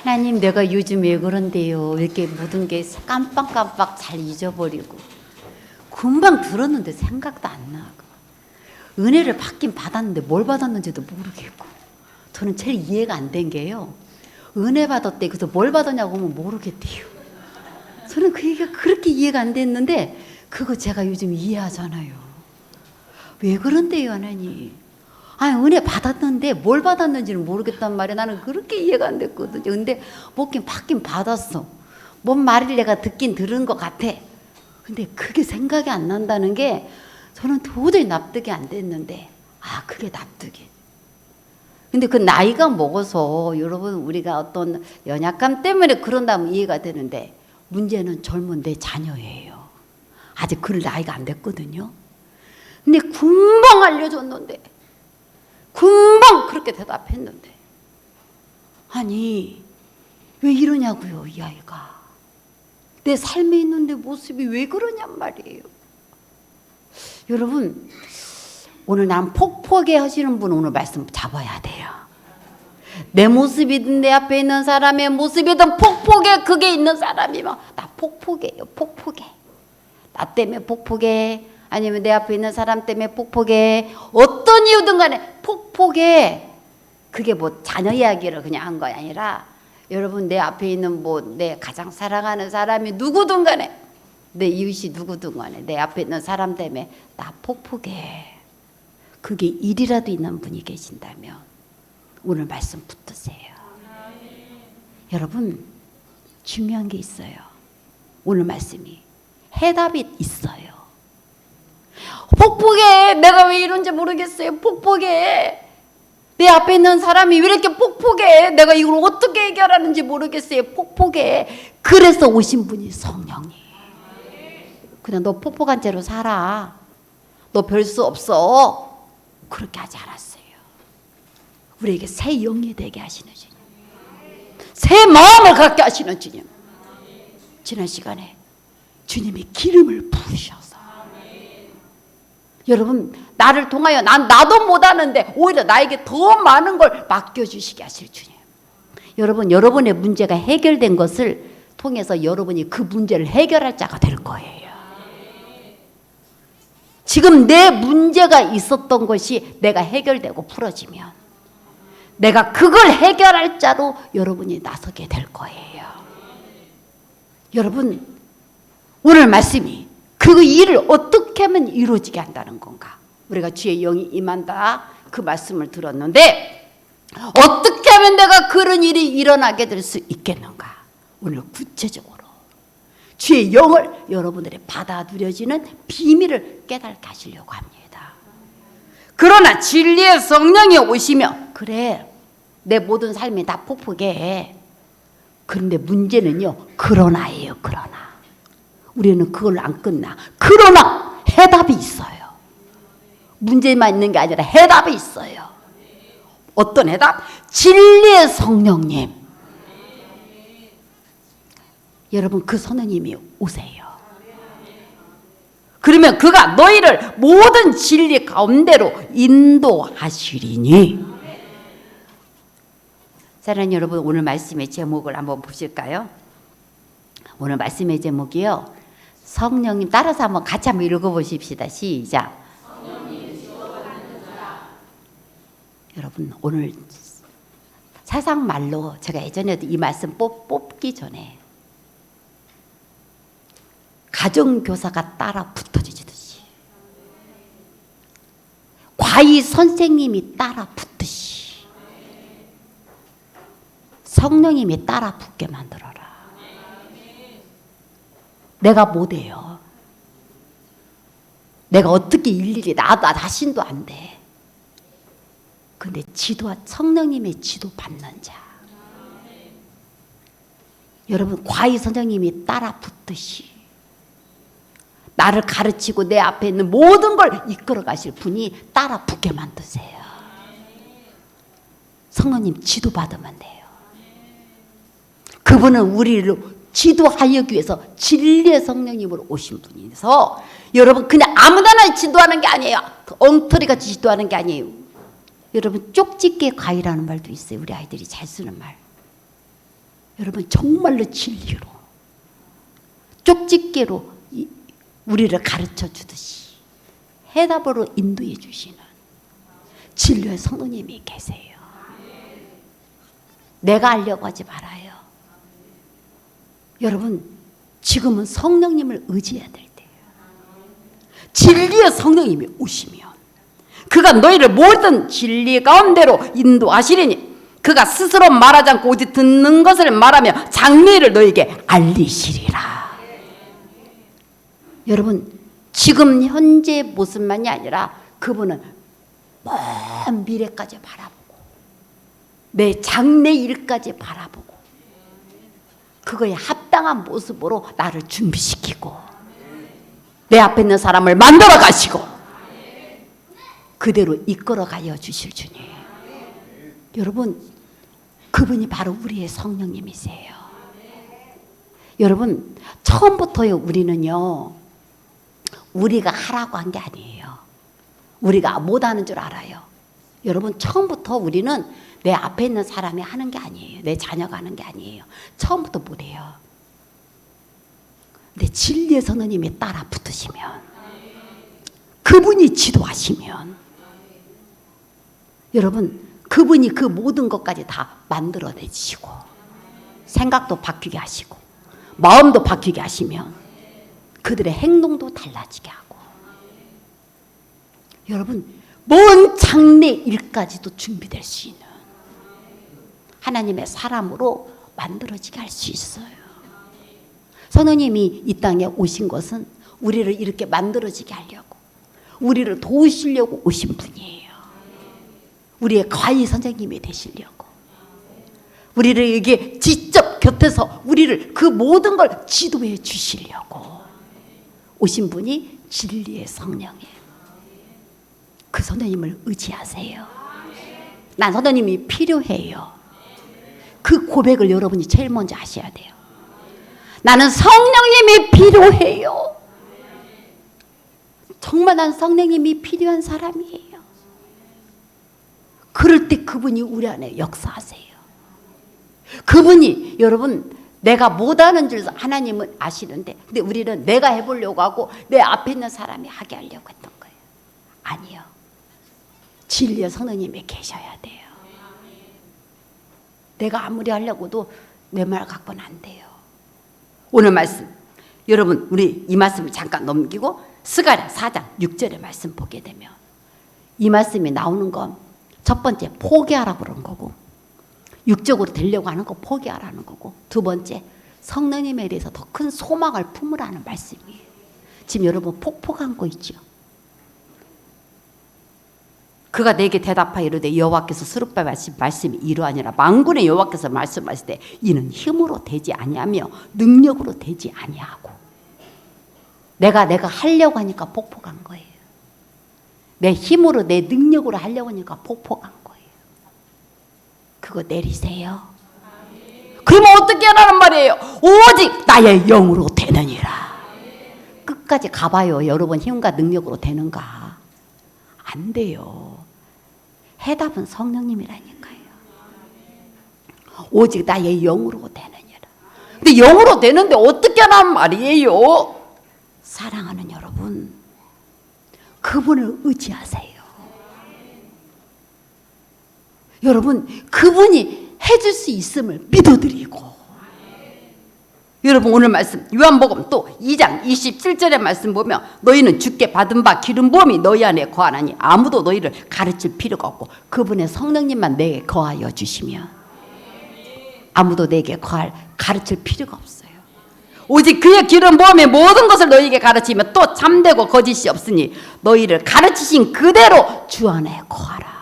하나님, 내가 요즘 왜 그런데요? 왜 이렇게 모든 게 깜빡깜빡 잘 잊어버리고 금방 들었는데 생각도 안 나고 은혜를 받긴 받았는데 뭘 받았는지도 모르겠고 저는 제일 이해가 안 된 게요. 은혜 받았대. 그래서 뭘 받았냐고 하면 모르겠대요. 저는 그 얘기가 그렇게 이해가 안 됐는데 그거 제가 요즘 이해하잖아요. 왜 그런데요, 하나님? 은혜 받았는데 뭘 받았는지는 모르겠단 말이야. 나는 그렇게 이해가 안 됐거든요. 근데 먹긴 받긴 받았어. 뭔 말을 내가 듣긴 들은 것 같아. 근데 그게 생각이 안 난다는 게 저는 도저히 납득이 안 됐는데 그게 납득이. 근데 그 나이가 먹어서 여러분 우리가 어떤 연약감 때문에 그런다면 이해가 되는데 문제는 젊은 내 자녀예요. 아직 그럴 나이가 안 됐거든요. 근데 금방 알려줬는데 금방 그렇게 대답했는데 아니 왜 이러냐고요. 이 아이가 내 삶에 있는데 모습이 왜 그러냔 말이에요. 여러분 오늘 난 폭포게 하시는 분 오늘 말씀 잡아야 돼요. 내 모습이든 내 앞에 있는 사람의 모습이든 폭포게 그게 있는 사람이면 나 폭포게예요. 폭포게. 나 때문에 폭포게 아니면 내 앞에 있는 사람 때문에 폭포게 어떤 이유든 간에 폭포게. 그게 뭐 자녀 이야기를 그냥 한 거 아니라 여러분 내 앞에 있는 뭐 내 가장 사랑하는 사람이 누구든 간에 내 이웃이 누구든 간에 내 앞에 있는 사람 때문에 나 폭포게. 그게 일이라도 있는 분이 계신다면 오늘 말씀 붙드세요. 여러분 중요한 게 있어요. 오늘 말씀이 해답이 있어요. 폭포게. 내가 왜 이런지 모르겠어요. 폭포게. 내 앞에 있는 사람이 왜 이렇게 폭포게. 내가 이걸 어떻게 해결하는지 모르겠어요. 폭포게. 그래서 오신 분이 성령이. 그냥 너 폭포간 채로 살아. 너 별 수 없어. 그렇게 하지 않았어요. 우리에게 새 영이 되게 하시는 주님. 새 마음을 갖게 하시는 주님. 지난 시간에 주님이 기름을 부으셔서 여러분 나를 통하여 나도 못하는데 오히려 나에게 더 많은 걸 맡겨주시게 하실 주님. 여러분 여러분의 문제가 해결된 것을 통해서 여러분이 그 문제를 해결할 자가 될 거예요. 지금 내 문제가 있었던 것이 내가 해결되고 풀어지면 내가 그걸 해결할 자로 여러분이 나서게 될 거예요. 여러분 오늘 말씀이 그 일을 어떻게 하면 이루어지게 한다는 건가? 우리가 주의 영이 임한다 그 말씀을 들었는데 어떻게 하면 내가 그런 일이 일어나게 될 수 있겠는가? 오늘 구체적으로 주의 영을 여러분들이 받아 누려지는 비밀을 깨닫게 하시려고 합니다. 그러나 진리의 성령이 오시면 그래 내 모든 삶이 다 폭포게. 그런데 문제는요 그러나예요. 그러나 우리는 그걸로 안 끝나. 그러나 해답이 있어요. 문제만 있는 게 아니라 해답이 있어요. 어떤 해답? 진리의 성령님. 여러분 그 성령님이 오세요. 그러면 그가 너희를 모든 진리 가운데로 인도하시리니. 사랑하는 여러분 오늘 말씀의 제목을 한번 보실까요? 오늘 말씀의 제목이요. 성령님 따라서 한번 같이 한번 읽어보십시다. 시작. 여러분 오늘 세상 말로 제가 예전에도 이 말씀 뽑기 전에 가정교사가 따라 붙어지듯이 과외 선생님이 따라 붙듯이 성령님이 따라 붙게 만들어라. 내가 못해요. 내가 어떻게 일일이 나 자신도 안 돼. 근데 성령님의 지도 받는 자. 여러분 과외 선생님이 따라 붙듯이 나를 가르치고 내 앞에 있는 모든 걸 이끌어 가실 분이 따라 붙게 만드세요. 성령님 지도 받으면 돼요. 그분은 우리를 지도하기 위해서 진리의 성령님으로 오신 분이서 여러분 그냥 아무데나 지도하는 게 아니에요. 엉터리같이 지도하는 게 아니에요. 여러분 쪽집게 과외라는 말도 있어요. 우리 아이들이 잘 쓰는 말. 여러분 정말로 진리로 쪽집게로 우리를 가르쳐 주듯이 해답으로 인도해 주시는 진리의 성도님이 계세요. 내가 알려고 하지 말아요. 여러분 지금은 성령님을 의지해야 될 때예요. 진리의 성령님이 오시면 그가 너희를 모든 진리 가운데로 인도하시리니 그가 스스로 말하지 않고 오직 듣는 것을 말하며 장래를 너희에게 알리시리라. 여러분 지금 현재 모습만이 아니라 그분은 먼 미래까지 바라보고 내 장래 일까지 바라보고 그거에 합당한 모습으로 나를 준비시키고 내 앞에 있는 사람을 만들어 가시고 그대로 이끌어 가여 주실 주님. 여러분 그분이 바로 우리의 성령님이세요. 여러분 처음부터요 우리는요 우리가 하라고 한 게 아니에요. 우리가 못하는 줄 알아요. 여러분 처음부터 우리는 내 앞에 있는 사람이 하는 게 아니에요. 내 자녀가 하는 게 아니에요. 처음부터 못해요. 근데 진리의 성령님이 따라 붙으시면 그분이 지도하시면 여러분 그분이 그 모든 것까지 다 만들어내시고 생각도 바뀌게 하시고 마음도 바뀌게 하시면 그들의 행동도 달라지게 하고 여러분 먼 장래 일까지도 준비될 수 있는 하나님의 사람으로 만들어지게 할 수 있어요. 성령님이 이 땅에 오신 것은 우리를 이렇게 만들어지게 하려고 우리를 도우시려고 오신 분이에요. 우리의 과의 선생님이 되시려고 우리를 이게 직접 곁에서 우리를 그 모든 걸 지도해 주시려고 오신 분이 진리의 성령이에요. 그 성령님을 의지하세요. 난 성령님이 필요해요. 그 고백을 여러분이 제일 먼저 하셔야 돼요. 나는 성령님이 필요해요. 정말 난 성령님이 필요한 사람이에요. 그럴 때 그분이 우리 안에 역사하세요. 그분이 여러분 내가 못하는 줄 하나님은 아시는데 근데 우리는 내가 해보려고 하고 내 앞에 있는 사람이 하게 하려고 했던 거예요. 아니요. 진리의 성령님이 계셔야 돼요. 내가 아무리 하려고도 내 말 갖고는 안 돼요. 오늘 말씀 여러분 우리 이 말씀을 잠깐 넘기고 스가랴 4장 6절의 말씀 보게 되면 이 말씀이 나오는 건 첫 번째 포기하라고 그런 거고 육적으로 되려고 하는 거 포기하라는 거고 두 번째 성령님에 대해서 더 큰 소망을 품으라는 말씀이에요. 지금 여러분 폭포한 거 있죠. 그가 내게 대답하여 이르되 여호와께서 스룹바벨 하신 말씀이 이러하니라. 만군의 여호와께서 말씀하실 때 이는 힘으로 되지 아니하며 능력으로 되지 아니하고 내가 하려고 하니까 폭포한 거예요. 내 힘으로 내 능력으로 하려고 하니까 폭포한 거예요. 그거 내리세요. 그러면 어떻게 하라는 말이에요? 오직 나의 영으로 되느니라. 끝까지 가봐요. 여러분 힘과 능력으로 되는가? 안 돼요. 해답은 성령님이라니까요. 오직 나의 영으로 되느니라. 근데 영으로 되는데 어떻게 하라는 말이에요? 사랑하는 여러분, 그분을 의지하세요. 여러분, 그분이 해줄 수 있음을 믿어드리고 여러분 오늘 말씀 요한복음 또 2장 27절의 말씀 보면 너희는 주께 받은 바 기름 부음이 너희 안에 거하나니 아무도 너희를 가르칠 필요가 없고 그분의 성령님만 내게 거하여 주시면 아무도 내게 가르칠 필요가 없어요. 오직 그의 기름 부음이 모든 것을 너희에게 가르치며 또 참되고 거짓이 없으니 너희를 가르치신 그대로 주 안에 거하라.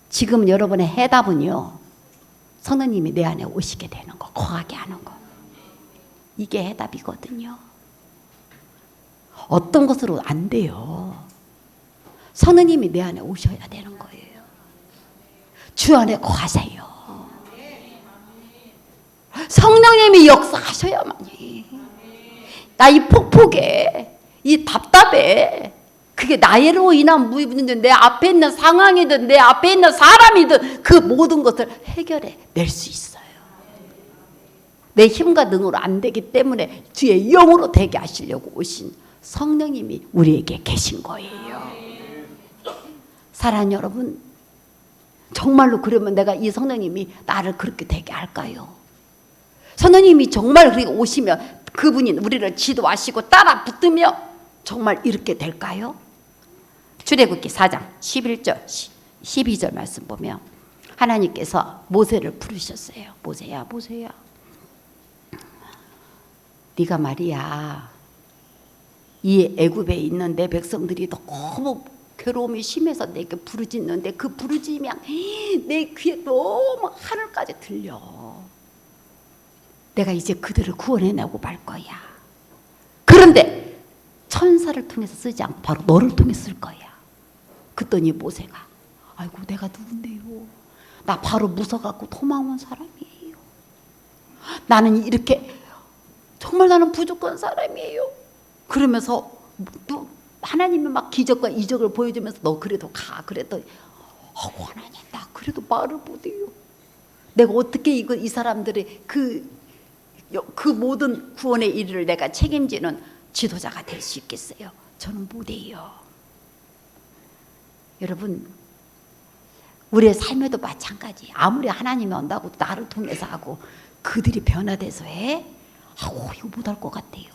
지금 여러분의 해답은요, 성령님이 내 안에 오시게 되는 거, 거하게 하는 거. 이게 해답이거든요. 어떤 것으로 안 돼요. 성령님이 내 안에 오셔야 되는 거예요. 주 안에 거하세요. 성령님이 역사하셔야만이. 나 이 폭폭에, 이 답답해. 그게 나로 인한 무의미든 내 앞에 있는 상황이든 내 앞에 있는 사람이든 그 모든 것을 해결해 낼 수 있어요. 내 힘과 능으로 안 되기 때문에 주의 영으로 되게 하시려고 오신 성령님이 우리에게 계신 거예요. 사랑하는 여러분, 정말로 그러면 내가 이 성령님이 나를 그렇게 되게 할까요? 성령님이 정말 그렇게 오시면 그분이 우리를 지도하시고 따라 붙으며 정말 이렇게 될까요? 출애굽기 4장 11절 12절 말씀 보면 하나님께서 모세를 부르셨어요. 모세야, 모세야, 네가 말이야, 이 애굽에 있는 내 백성들이 너무 괴로움이 심해서 내게 부르짖는데 그 부르짖음이 내 귀에 너무 하늘까지 들려. 내가 이제 그들을 구원해내고 말 거야. 그런데 천사를 통해서 쓰지 않고 바로 너를 통해 쓸 거야. 그랬더니 모세가 아이고 내가 누군데요? 나 바로 무서워갖고 도망온 사람이에요. 나는 이렇게 정말 나는 부족한 사람이에요. 그러면서 또 하나님이 막 기적과 이적을 보여주면서 너 그래도 가. 그랬더니 하나님 나 그래도 말을 못해요. 내가 어떻게 이 사람들의 그 모든 구원의 일을 내가 책임지는 지도자가 될 수 있겠어요? 저는 못해요. 여러분, 우리의 삶에도 마찬가지. 아무리 하나님이 온다고 나를 통해서 하고 그들이 변화돼서 해? 이거 못할 것 같아요.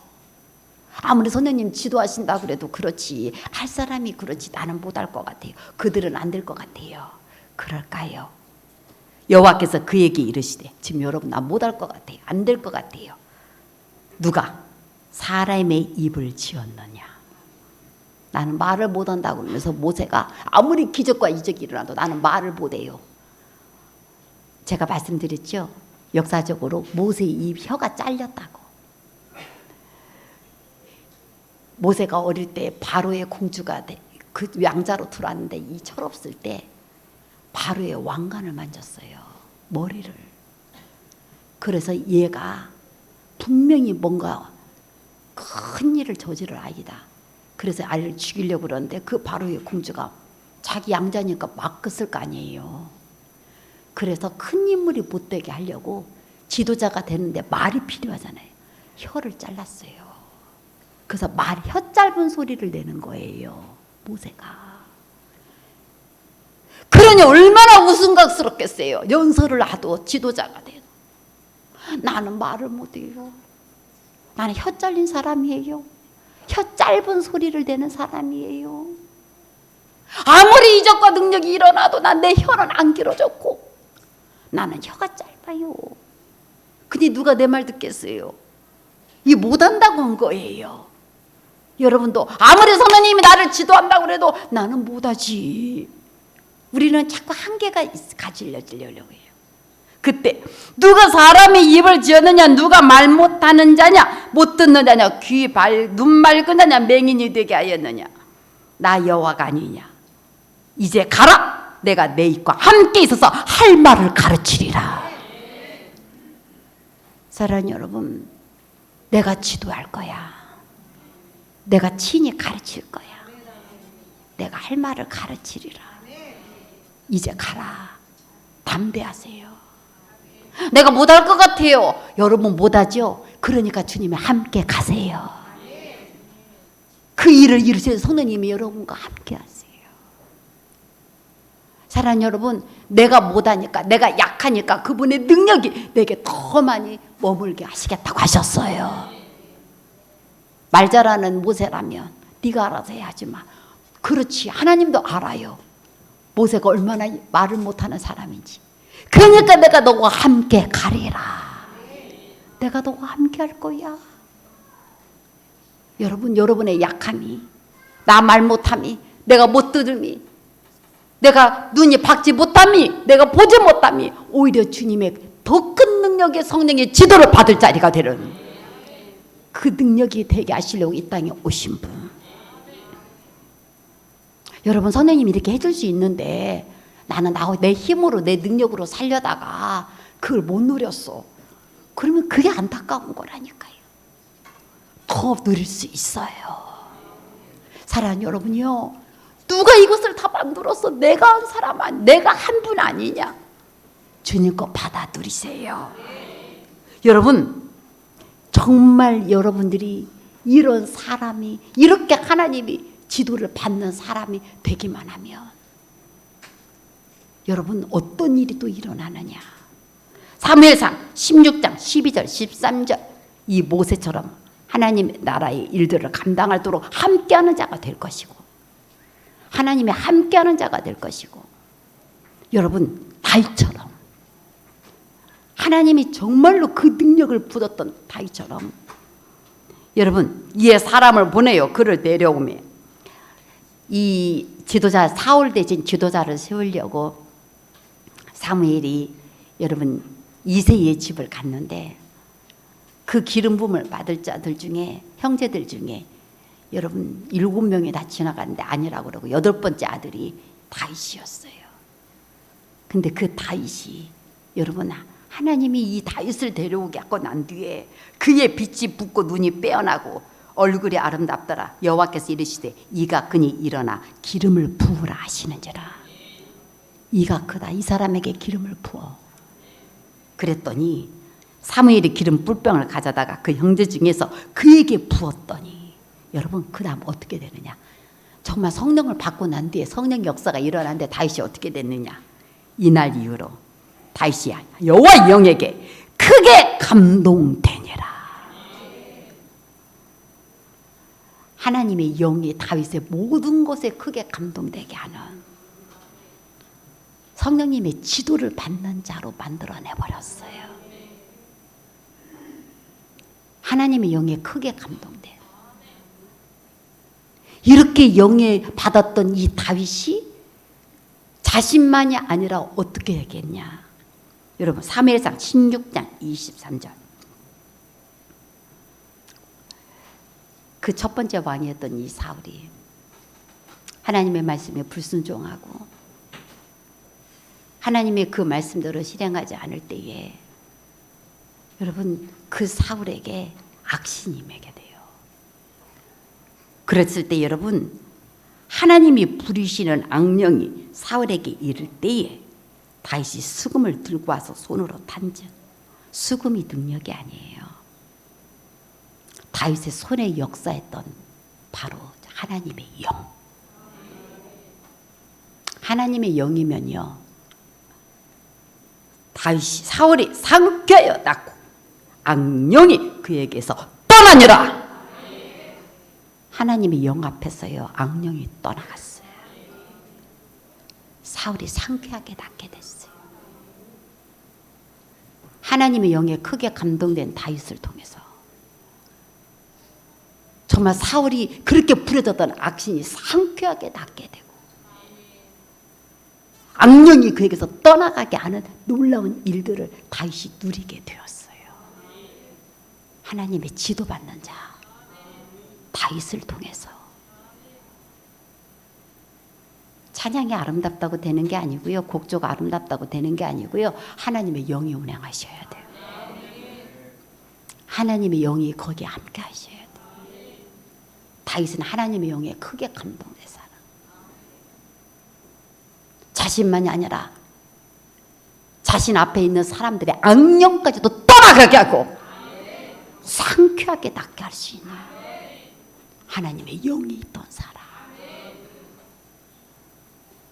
아무리 선생님 지도하신다 그래도 그렇지, 할 사람이 그렇지, 나는 못할 것 같아요. 그들은 안 될 것 같아요. 그럴까요? 여호와께서 그에게 이르시되, 지금 여러분 나 못할 것 같아요. 안 될 것 같아요. 누가 사람의 입을 지었느냐? 나는 말을 못한다고 그러면서 모세가 아무리 기적과 이적이 일어나도 나는 말을 못해요. 제가 말씀드렸죠. 역사적으로 모세의 입 혀가 잘렸다고. 모세가 어릴 때 바로의 공주가 그 왕자로 들어왔는데 이 철없을 때 바로의 왕관을 만졌어요. 머리를. 그래서 얘가 분명히 뭔가 큰 일을 저지를 아이다. 그래서 아이를 죽이려고 그러는데 그 바로의 공주가 자기 양자니까 막았을 거 아니에요. 그래서 큰 인물이 못 되게 하려고 지도자가 되는데 말이 필요하잖아요. 혀를 잘랐어요. 그래서 혀 짧은 소리를 내는 거예요. 모세가. 그러니 얼마나 우스꽝스럽겠어요. 연설을 하도 지도자가 돼도. 나는 말을 못해요. 나는 혀 잘린 사람이에요. 혀 짧은 소리를 내는 사람이에요. 아무리 이적과 능력이 일어나도 난 내 혀는 안 길어졌고 나는 혀가 짧아요. 근데 누가 내 말 듣겠어요? 이 못한다고 한 거예요. 여러분도 아무리 선생님이 나를 지도한다고 해도 나는 못하지. 우리는 자꾸 한계가 가지려고 해요. 그때 누가 사람의 입을 지었느냐? 누가 말 못하는 자냐? 못 듣는 자냐? 눈 맑은 자냐? 맹인이 되게 하였느냐? 나 여호와가 아니냐? 이제 가라. 내가 내 입과 함께 있어서 할 말을 가르치리라. 사랑하는 여러분, 내가 지도할 거야. 내가 친히 가르칠 거야. 내가 할 말을 가르치리라. 이제 가라. 담대하세요. 내가 못할 것 같아요. 여러분 못하죠? 그러니까 주님이 함께 가세요. 그 일을 이루셔서 성령님이 여러분과 함께 하세요. 사랑하는 여러분, 내가 못하니까, 내가 약하니까 그분의 능력이 내게 더 많이 머물게 하시겠다고 하셨어요. 말 잘하는 모세라면 네가 알아서 해야지 마. 그렇지, 하나님도 알아요. 모세가 얼마나 말을 못하는 사람인지. 그러니까 내가 너와 함께 가리라. 내가 너와 함께 할 거야. 여러분, 여러분의 약함이, 나 말 못함이, 내가 못 들음이, 내가 눈이 박지 못함이, 내가 보지 못함이 오히려 주님의 더 큰 능력의 성령의 지도를 받을 자리가 되는 그 능력이 되게 하시려고 이 땅에 오신 분. 여러분, 선생님이 이렇게 해줄 수 있는데 나는 내 힘으로 내 능력으로 살려다가 그걸 못 누렸어. 그러면 그게 안타까운 거라니까요. 더 누릴 수 있어요. 사랑하는 여러분이요, 누가 이것을 다 만들었어? 내가 한 사람, 내가 한 분 아니냐? 주님 거 받아 누리세요. 여러분, 정말 여러분들이 이런 사람이, 이렇게 하나님이 지도를 받는 사람이 되기만 하면 여러분 어떤 일이 또 일어나느냐. 사무엘상 16장 12절 13절 이 모세처럼 하나님의 나라의 일들을 감당하도록 함께하는 자가 될 것이고, 하나님의 함께하는 자가 될 것이고, 여러분 다윗처럼 하나님이 정말로 그 능력을 부었던 다윗처럼 여러분 이에 사람을 보내요. 그를 내려오며 이 지도자 사울 대신 지도자를 세우려고 사무엘이 여러분 이새의 집을 갔는데 그 기름 부음을 받을 자들 중에 형제들 중에 여러분 7명이 다 지나갔는데 아니라고 그러고 8번째 아들이 다윗이었어요. 근데 그 다윗이 여러분 하나님이 이 다윗을 데려오게 하고 난 뒤에 그의 빛이 붓고 눈이 빼어나고 얼굴이 아름답더라. 여호와께서 이르시되 이가 그니 일어나 기름을 부으라 하시는지라. 이가 크다. 이 사람에게 기름을 부어. 그랬더니 사무엘이 기름 뿔병을 가져다가 그 형제 중에서 그에게 부었더니 여러분 그 다음 어떻게 되느냐. 정말 성령을 받고 난 뒤에 성령 역사가 일어났는데 다윗이 어떻게 됐느냐. 이날 이후로 다윗이 여호와 영에게 크게 감동되니라. 하나님의 영이 다윗의 모든 것에 크게 감동되게 하는 성령님의 지도를 받는 자로 만들어내버렸어요. 하나님의 영에 크게 감동돼요. 이렇게 영에 받았던 이 다윗이 자신만이 아니라 어떻게 되겠냐. 여러분 사무엘상 16장 23절 그 첫 번째 왕이었던 이 사울이 하나님의 말씀에 불순종하고 하나님의 그 말씀대로 실행하지 않을 때에 여러분 그 사울에게 악신이 임하게 돼요. 그랬을 때 여러분 하나님이 부리시는 악령이 사울에게 이를 때에 다윗이 수금을 들고 와서 손으로 탄즉 수금이 능력이 아니에요. 다윗의 손에 역사했던 바로 하나님의 영. 하나님의 영이면요 다윗이 사울이 상쾌하여 낳고 악령이 그에게서 떠나니라. 하나님의 영 앞에서요 악령이 떠나갔어요. 사울이 상쾌하게 낳게 됐어요. 하나님의 영에 크게 감동된 다윗을 통해서 정말 사울이 그렇게 부려졌던 악신이 상쾌하게 낫게 되고 악령이 그에게서 떠나가게 하는 놀라운 일들을 다윗이 누리게 되었어요. 하나님의 지도받는 자 다윗을 통해서 찬양이 아름답다고 되는 게 아니고요. 곡조가 아름답다고 되는 게 아니고요. 하나님의 영이 운행하셔야 돼요. 하나님의 영이 거기에 함께 하셔야 돼요. 다윗은 하나님의 영에 크게 감동돼 살아. 자신만이 아니라 자신 앞에 있는 사람들의 악령까지도 떠나가게 하고 상쾌하게 낫게 할 수 있는 하나님의 영이 있던 사람.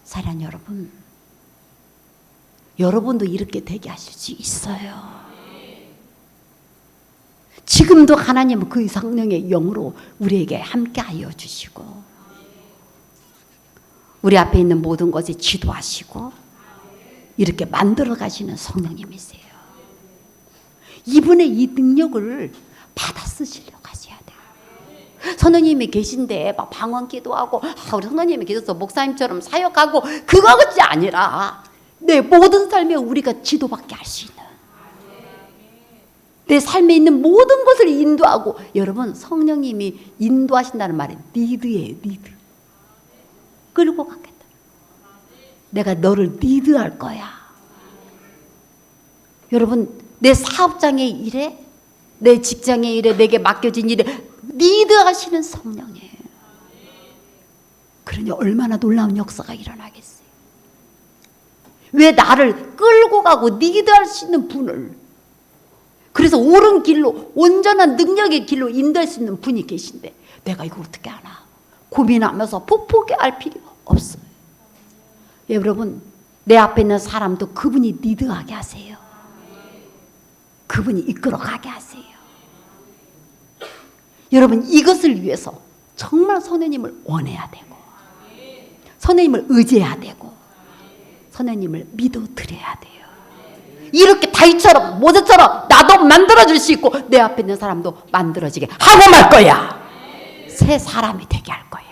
사랑 여러분, 여러분도 이렇게 되게 하실 수 있어요. 지금도 하나님은 그 성령의 영으로 우리에게 함께하여 주시고 우리 앞에 있는 모든 것에 지도하시고 이렇게 만들어 가시는 성령님이세요. 이분의 이 능력을 받아 쓰시려고 하셔야 돼요. 선생님이 계신데 막 방언 기도하고 우리 선생님이 계셔서 목사님처럼 사역하고 그것이 아니라 내 모든 삶에 우리가 지도받게 할 수 있는 내 삶에 있는 모든 것을 인도하고 여러분 성령님이 인도하신다는 말이 리드예요. 리드. 끌고 가겠다. 내가 너를 리드할 거야. 여러분 내 사업장의 일에 내 직장의 일에 내게 맡겨진 일에 리드하시는 성령이에요. 그러니 얼마나 놀라운 역사가 일어나겠어요. 왜 나를 끌고 가고 리드할 수 있는 분을 그래서 옳은 길로, 온전한 능력의 길로 인도할 수 있는 분이 계신데 내가 이거 어떻게 하나 고민하면서 포기할 필요 없어요. 여러분, 내 앞에 있는 사람도 그분이 리드하게 하세요. 그분이 이끌어가게 하세요. 여러분, 이것을 위해서 정말 선생님을 원해야 되고, 선생님을 의지해야 되고, 선생님을 믿어드려야 돼요. 이렇게 다윗처럼, 모세처럼 나도 만들어줄 수 있고 내 앞에 있는 사람도 만들어지게 하고 말 거야. 새 사람이 되게 할 거야.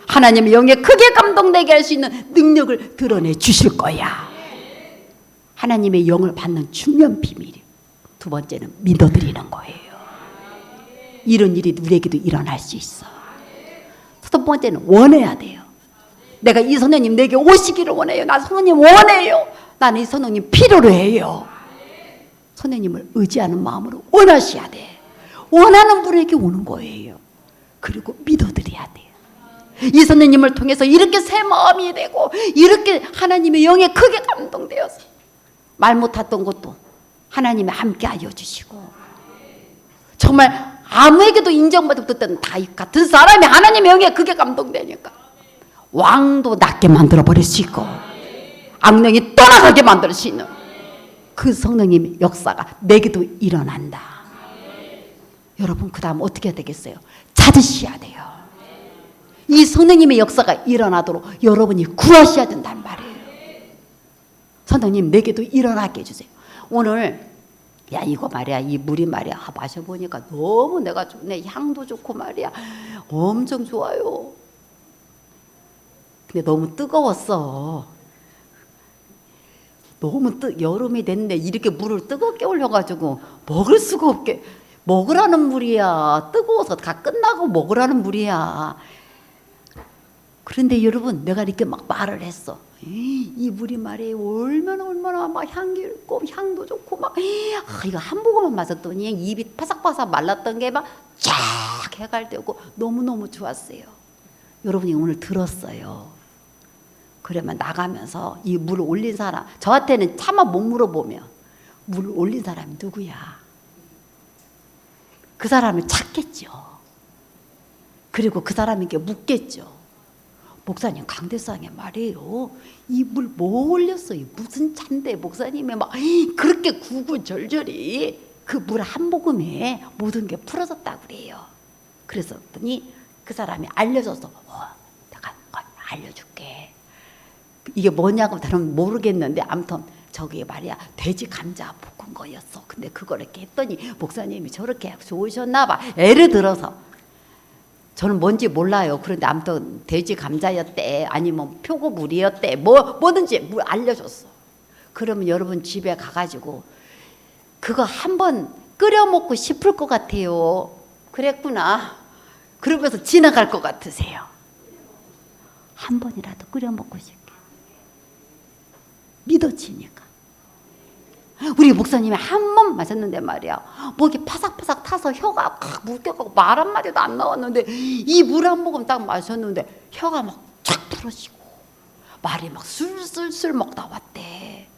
하나님의 영에 크게 감동되게 할 수 있는 능력을 드러내 주실 거야. 하나님의 영을 받는 중요한 비밀이에요. 두 번째는 믿어드리는 거예요. 이런 일이 우리에게도 일어날 수 있어. 첫 번째는 원해야 돼요. 내가 이 선생님 내게 오시기를 원해요. 나 선생님 원해요. 나는 이 선생님 필요로 해요. 선생님을 의지하는 마음으로 원하셔야 돼. 원하는 분에게 오는 거예요. 그리고 믿어드려야 돼요. 이 선생님을 통해서 이렇게 새 마음이 되고 이렇게 하나님의 영에 크게 감동되어서 말 못했던 것도 하나님이 함께 알려주시고, 정말 아무에게도 인정받지 못했던 다윗 같은 사람이 하나님의 영에 크게 감동되니까 왕도 낫게 만들어버릴 수 있고 악령이 떠나가게 만들 수 있는 그 성령님의 역사가 내게도 일어난다. 여러분, 그 다음 어떻게 해야 되겠어요? 찾으셔야 돼요. 이 성령님의 역사가 일어나도록 여러분이 구하셔야 된단 말이에요. 성령님 내게도 일어나게 해주세요. 오늘 야 이거 말이야, 이 물이 말이야, 마셔보니까 너무 내가 좋네, 향도 좋고 말이야, 엄청 좋아요. 근데 너무 뜨거웠어. 너무 여름이 됐는데 이렇게 물을 뜨겁게 올려가지고 먹을 수가 없게, 먹으라는 물이야. 뜨거워서 다 끝나고 먹으라는 물이야. 그런데 여러분, 내가 이렇게 막 말을 했어. 이 물이 말이에요, 얼마나 막 향기 있고 향도 좋고 막, 이거 한 모금만 마셨더니 입이 바삭바삭 말랐던 게 막 쫙 해갈되고 너무너무 좋았어요. 여러분이 오늘 들었어요. 그러면 나가면서 이 물을 올린 사람, 저한테는 차마 못 물어보면 물을 올린 사람이 누구야? 그 사람을 찾겠죠. 그리고 그 사람에게 묻겠죠. 목사님, 강대상에 말이에요, 이 물 뭐 올렸어요? 무슨 차인데 목사님이 막 그렇게 구구절절히 그 물 한 모금에 모든 게 풀어졌다고 그래요. 그랬더니 그 사람이 알려줘서 내가 알려줄게. 이게 뭐냐고 나는 모르겠는데 아무튼 저기 말이야, 돼지 감자 볶은 거였어. 근데 그걸 이렇게 했더니 목사님이 저렇게 좋으셨나 봐. 예를 들어서 저는 뭔지 몰라요. 그런데 아무튼 돼지 감자였대, 아니면 표고물이었대, 뭐든지 알려줬어. 그러면 여러분 집에 가가지고 그거 한번 끓여 먹고 싶을 것 같아요. 그랬구나. 그러면서 지나갈 것 같으세요? 한 번이라도 끓여 먹고 싶게 믿어지니까. 우리 목사님이 한 번 마셨는데 말이야, 목이 파삭파삭 타서 혀가 막 묶여가고 말 한마디도 안 나왔는데 이 물 한 모금 딱 마셨는데 혀가 막 쫙 풀어지고 말이 막 술술술 막 나왔대.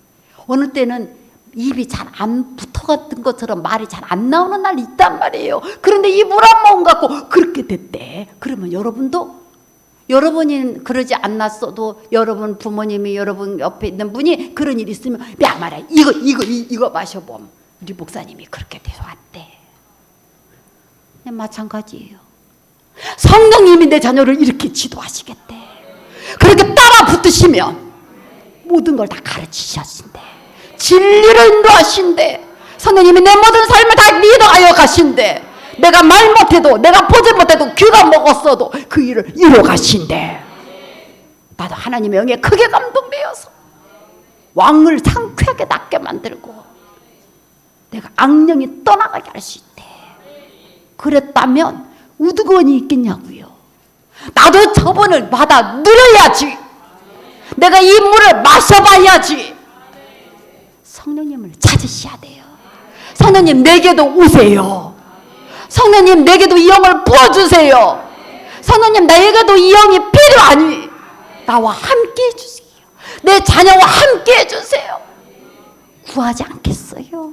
어느 때는 입이 잘 안 붙어갔던 것처럼 말이 잘 안 나오는 날이 있단 말이에요. 그런데 이 물 한 모금 갖고 그렇게 됐대. 그러면 여러분이 그러지 않았어도 여러분 부모님이 여러분 옆에 있는 분이 그런 일이 있으면 야 말이야, 이거 마셔봄. 우리 목사님이 그렇게 돼서 왔대. 마찬가지예요. 성령님이 내 자녀를 이렇게 지도하시겠대. 그렇게 따라 붙으시면 모든 걸 다 가르치셨신대. 진리를 인도하신대. 성령님이 내 모든 삶을 다 리더하여 가신대. 내가 말 못해도, 내가 보지 못해도, 귀가 먹었어도 그 일을 이루어 가신대. 나도 하나님의 영에 크게 감동되어서 왕을 상쾌하게 낫게 만들고 내가 악령이 떠나가게 할 수 있대. 그랬다면 우두건이 있겠냐고요. 나도 저분을 받아 누려야지. 내가 이 물을 마셔봐야지. 성령님을 찾으셔야 돼요. 성령님 내게도 오세요. 성령님 내게도 이 영을 부어주세요. 성령님 나에게도 이 영이 필요하니 나와 함께 해주세요. 내 자녀와 함께 해주세요. 구하지 않겠어요?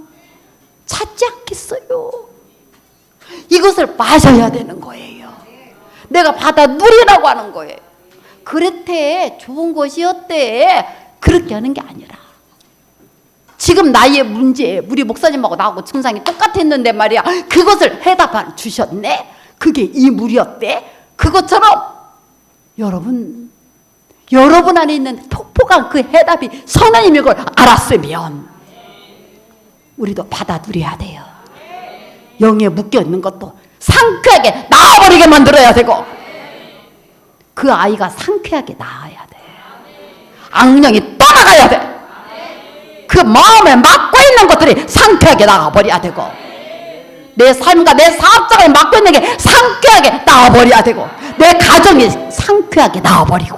찾지 않겠어요. 이것을 마셔야 되는 거예요. 내가 받아 누리라고 하는 거예요. 그렇대, 좋은 것이었대, 그렇게 하는 게 아니라 지금 나의 문제, 우리 목사님하고 나하고 증상이 똑같았는데 말이야, 그것을 해답해 주셨네. 그게 이 물이었대. 그것처럼 여러분 안에 있는 폭포가 그 해답이 선하님인 걸 알았으면 우리도 받아 누려야 돼요. 영에 묶여있는 것도 상쾌하게 나아버리게 만들어야 되고, 그 아이가 상쾌하게 나아야 돼. 악령이 떠나가야 돼. 그 마음에 막고 있는 것들이 상쾌하게 나가버려야 되고, 내 삶과 내 사업장을 막고 있는 게 상쾌하게 나와버려야 되고, 내 가정이 상쾌하게 나와버리고,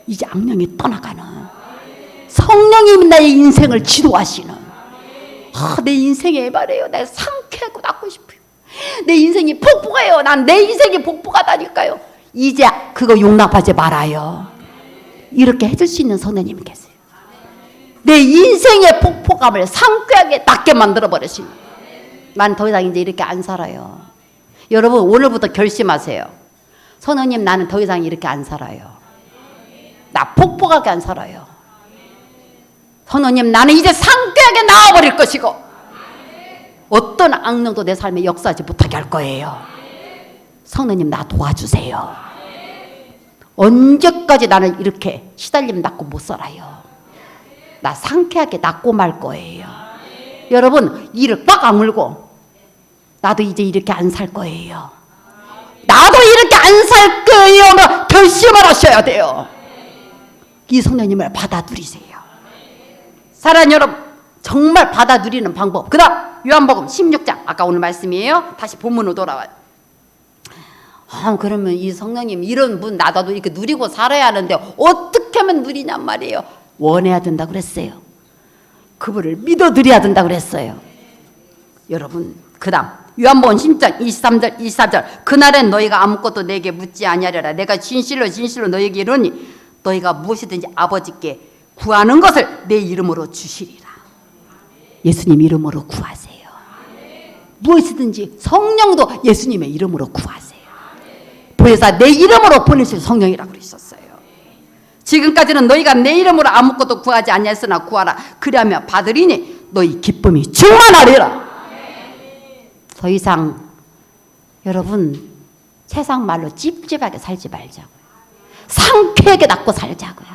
이제 악령이 떠나가는 성령님이 나의 인생을 지도하시는, 내 인생에 말해요. 내가 상쾌하고 낫고 싶어요. 내 인생이 복부가요. 난 내 인생이 복부가다니까요. 이제 그거 용납하지 말아요. 이렇게 해줄 수 있는 성령님이 계세요. 내 인생의 폭포감을 상쾌하게 낫게 만들어버리시는, 난 더 이상 이제 이렇게 안 살아요. 여러분 오늘부터 결심하세요. 성령님, 나는 더 이상 이렇게 안 살아요. 나 폭포하게 안 살아요. 성령님, 나는 이제 상쾌하게 나와버릴 것이고, 어떤 악령도 내 삶에 역사하지 못하게 할 거예요. 성령님, 나 도와주세요. 언제까지 나는 이렇게 시달림 낫고 못 살아요. 나 상쾌하게 낫고 말 거예요. 여러분 이를 꽉 악물고, 나도 이제 이렇게 안 살 거예요. 나도 이렇게 안 살 거예요. 결심을 하셔야 돼요. 이 성령님을 받아 누리세요. 사랑하는 여러분, 정말 받아 누리는 방법. 그 다음 요한복음 16장, 아까 오늘 말씀이에요. 다시 본문으로 돌아와요. 그러면 이 성령님, 이런 분 나도 이렇게 누리고 살아야 하는데 어떻게 하면 누리냔 말이에요. 원해야 된다 그랬어요. 그분을 믿어드려야 된다 그랬어요. 여러분, 그 다음 요한복음 16장 23절 24절, 그날엔 너희가 아무것도 내게 묻지 아니하리라. 내가 진실로 진실로 너희에게 이르니 너희가 무엇이든지 아버지께 구하는 것을 내 이름으로 주시리라. 예수님 이름으로 구하세요. 무엇이든지, 성령도 예수님의 이름으로 구하세요. 보혜사 내 이름으로 보내실 성령이라고 그러셨어요. 지금까지는 너희가 내 이름으로 아무것도 구하지 아니하였으나 구하라. 그리하면 받으리니 너희 기쁨이 충만하리라. 더 이상 여러분 세상 말로 찝찝하게 살지 말자고요. 상쾌하게 낫고 살자고요.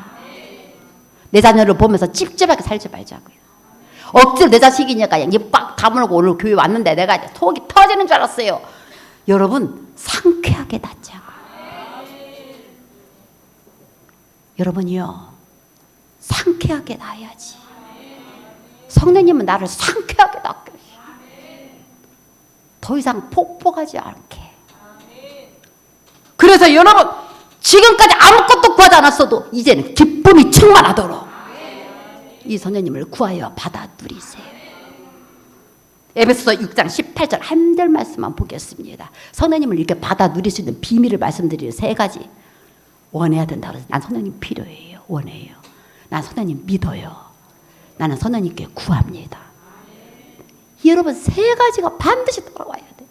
내 자녀를 보면서 찝찝하게 살지 말자고요. 억지로 내 자식이니까 그냥 입 꽉 다물고 오늘 교회 왔는데 내가 속이 터지는 줄 알았어요. 여러분 상쾌하게 낫자고요. 여러분이요, 상쾌하게 나야지. 성령님은 나를 상쾌하게 낫게, 더 이상 폭포하지 않게. 그래서 여러분 지금까지 아무것도 구하지 않았어도 이제는 기쁨이 충만하도록 이 성령님을 구하여 받아 누리세요. 에베소서 6장 18절 한절 말씀만 보겠습니다. 성령님을 이렇게 받아 누릴 수 있는 비밀을 말씀드리는 세 가지. 원해야 된다고 해서 난 성령님 필요해요. 원해요. 난 성령님 믿어요. 나는 성령님께 구합니다. 여러분 세 가지가 반드시 돌아와야 돼.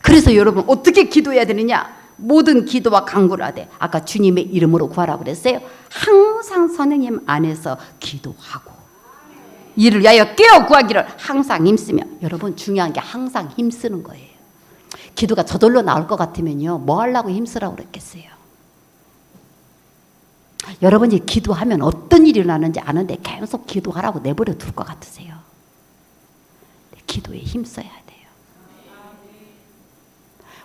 그래서 여러분 어떻게 기도해야 되느냐? 모든 기도와 간구를 하되, 아까 주님의 이름으로 구하라고 그랬어요. 항상 성령님 안에서 기도하고 이를 위하여 깨어 구하기를 항상 힘쓰며. 여러분 중요한 게 항상 힘쓰는 거예요. 기도가 저절로 나올 것 같으면요, 뭐 하려고 힘쓰라고 그랬겠어요. 여러분이 기도하면 어떤 일이 일어나는지 아는데 계속 기도하라고 내버려 둘 것 같으세요. 기도에 힘써야 돼요.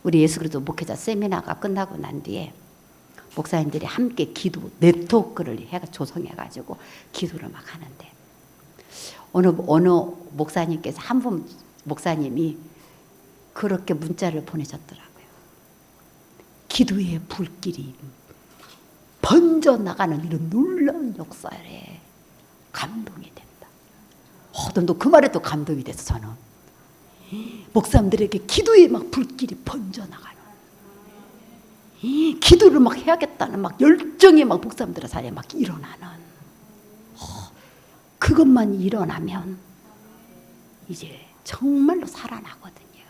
우리 예수 그리스도 목회자 세미나가 끝나고 난 뒤에 목사님들이 함께 기도 네트워크를 조성해가지고 기도를 막 하는데, 어느 목사님께서 한 분 목사님이 그렇게 문자를 보내셨더라고요. 기도의 불길이 번져나가는 이런 놀라운 역사에 감동이 된다. 또 그 말에 또 감동이 돼서 저는 목사님들에게 기도의 막 불길이 번져나가는, 기도를 막 해야겠다는 막 열정이 막 목사님들의 삶에 막 일어나는, 그것만 일어나면 이제 정말로 살아나거든요.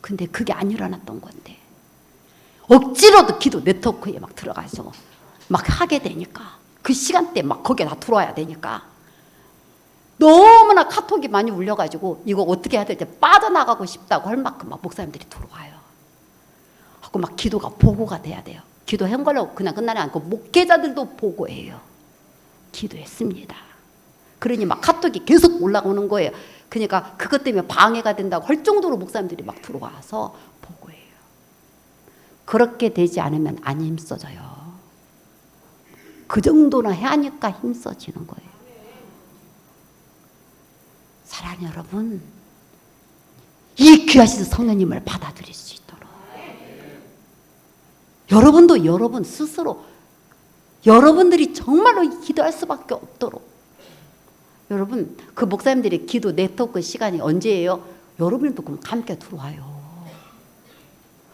근데 그게 안 일어났던 건데 억지로도 기도 네트워크에 막 들어가서 막 하게 되니까 그 시간대 막 거기에 다 들어와야 되니까 너무나 카톡이 많이 울려가지고 이거 어떻게 해야 될지 빠져나가고 싶다고 할 만큼 막 목사님들이 들어와요. 하고 막 기도가 보고가 돼야 돼요. 기도한 걸로 그냥 끝나지 않고 목회자들도 보고해요. 기도했습니다. 그러니 막 카톡이 계속 올라오는 거예요. 그러니까 그것 때문에 방해가 된다고 할 정도로 목사님들이 막 들어와서 보고해요. 그렇게 되지 않으면 안 힘써져요. 그 정도나 해야 하니까 힘써지는 거예요. 사랑하는 여러분, 이 귀하신 성령님을 받아들일 수 있도록 여러분도 여러분 스스로 여러분들이 정말로 기도할 수밖에 없도록 여러분 그 목사님들의 기도 네트워크 시간이 언제예요? 여러분도 그럼 함께 들어와요.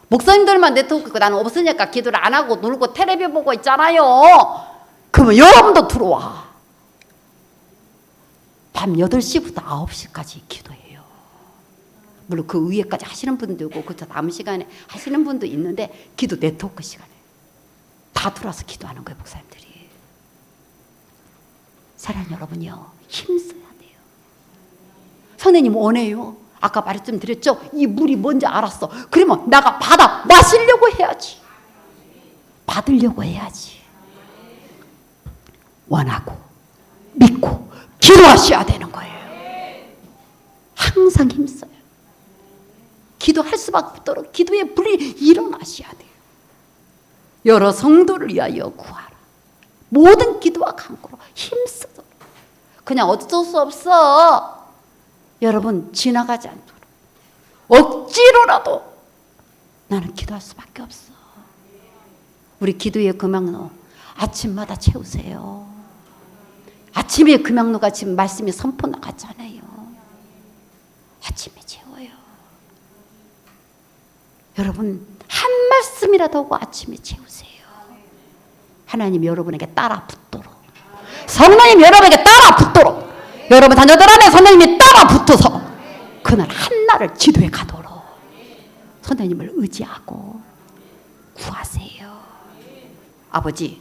목사님들만 네트워크가 나는 없으니까 기도를 안 하고 놀고 텔레비 보고 있잖아요. 그러면 여러분도 들어와. 밤 8시부터 9시까지 기도해요. 물론 그 위에까지 하시는 분도 있고 그 남은 시간에 하시는 분도 있는데 기도 네트워크 시간에 다 들어와서 기도하는 거예요. 목사님들이. 사랑하는 여러분요, 힘써야 돼요. 선생님 원해요. 아까 말씀드렸죠? 이 물이 뭔지 알았어. 그러면 내가 받아 마시려고 해야지. 받으려고 해야지. 원하고 믿고 기도하셔야 되는 거예요. 항상 힘써요. 기도할 수밖에 없도록 기도의 불이 일어나셔야 돼요. 여러 성도를 위하여 구하라. 모든 기도와 간구로 힘쓰도록. 그냥 어쩔 수 없어. 여러분 지나가지 않도록 억지로라도 나는 기도할 수밖에 없어. 우리 기도의 금양로 아침마다 채우세요. 아침에 금양로가 지금 말씀이 선포 나갔잖아요. 아침에 채워요. 여러분 한 말씀이라도 하고 아침에 채우세요. 하나님 여러분에게 따라 붙도록, 성령님 여러분에게 따라 붙도록, 여러분 자녀들 안에 성령님이 따라 붙어서 그날 한날을 지도해 가도록 성령님을 의지하고 구하세요. 아버지,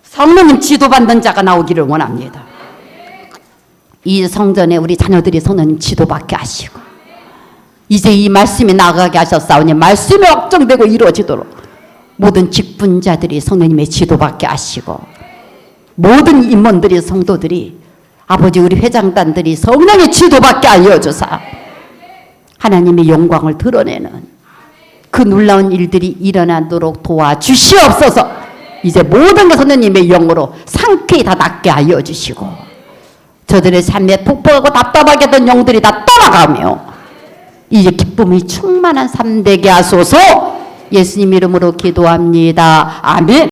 성령님 지도받는 자가 나오기를 원합니다. 이 성전에 우리 자녀들이 성령님 지도받게 하시고 이제 이 말씀이 나가게 하셨사오니 말씀이 확정되고 이루어지도록 모든 직분자들이 성령님의 지도받게 하시고 모든 임원들이 성도들이 아버지 우리 회장단들이 성령의 지도받게 알려주사 하나님의 영광을 드러내는 그 놀라운 일들이 일어나도록 도와주시옵소서. 이제 모든 것 성령님의 영으로 상쾌히 다 낫게 알려주시고 저들의 삶에 폭포하고 답답하게 했던 영들이 다 떠나가며 이제 기쁨이 충만한 삶 되게 하소서. 예수님 이름으로 기도합니다. 아멘.